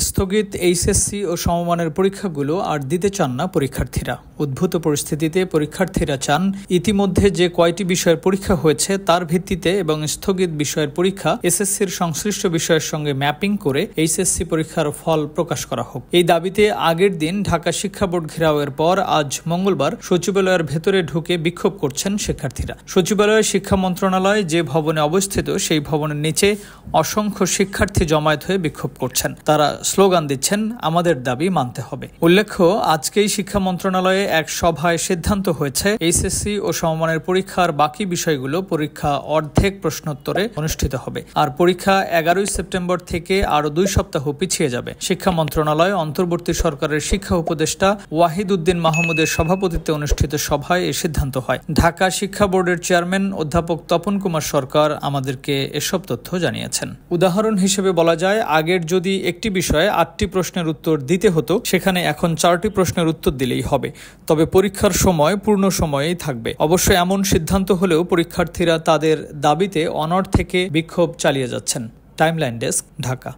স্থগিত এইচএসসি ও সমমানের পরীক্ষাগুলো আর দিতে চান না পরীক্ষার্থীরা। উদ্ভূত পরিস্থিতিতে পরীক্ষার্থীরা চান ইতিমধ্যে যে কয়টি বিষয়ের পরীক্ষা হয়েছে তার ভিত্তিতে এবং স্থগিত বিষয়ের পরীক্ষা এসএসসির সংশ্লিষ্ট বিষয়ের সঙ্গে ম্যাপিং করে এইচএসসি পরীক্ষার ফল প্রকাশ করা হোক। এই দাবিতে আগের দিন ঢাকা শিক্ষা বোর্ড ঘেরাওয়ের পর আজ মঙ্গলবার সচিবালয়ের ভেতরে ঢুকে বিক্ষোভ করছেন শিক্ষার্থীরা। সচিবালয়ে শিক্ষা মন্ত্রণালয় যে ভবনে অবস্থিত সেই ভবনের নিচে অসংখ্য শিক্ষার্থী জমায়েত হয়ে বিক্ষোভ করছেন। তারা স্লোগান দিচ্ছেন, আমাদের দাবি মানতে হবে। উল্লেখ্য, আজকেই শিক্ষা মন্ত্রণালয়ে এক সভায় সিদ্ধান্ত হয়েছে এইচএসসি ও সমমানের পরীক্ষার বাকি বিষয়গুলো পরীক্ষা অর্ধেক প্রশ্নোত্তরে অনুষ্ঠিত হবে, আর পরীক্ষা 11 সেপ্টেম্বর থেকে আরো 2 সপ্তাহ পিছিয়ে যাবে। শিক্ষা মন্ত্রণালয় অন্তর্বর্তী সরকারের শিক্ষা উপদেষ্টা ওয়াহিদ উদ্দিন মাহমুদের সভাপতিত্বে অনুষ্ঠিত সভায় এই সিদ্ধান্ত হয়। ঢাকা শিক্ষা বোর্ডের চেয়ারম্যান অধ্যাপক তপন কুমার সরকার আমাদেরকে এসব তথ্য জানিয়েছেন। উদাহরণ হিসেবে বলা যায়, আগের যদি একটি বিষয়ে 8টি প্রশ্নের উত্তর দিতে হতো, সেখানে এখন 4টি প্রশ্নের উত্তর দিলেই হবে। তবে পরীক্ষার সময় পূর্ণ সময়েই থাকবে। অবশ্য এমন সিদ্ধান্ত হলেও পরীক্ষার্থীরা তাদের দাবিতে অনড় থেকে বিক্ষোভ চালিয়ে যাচ্ছেন। Timeline desk, Dhaka.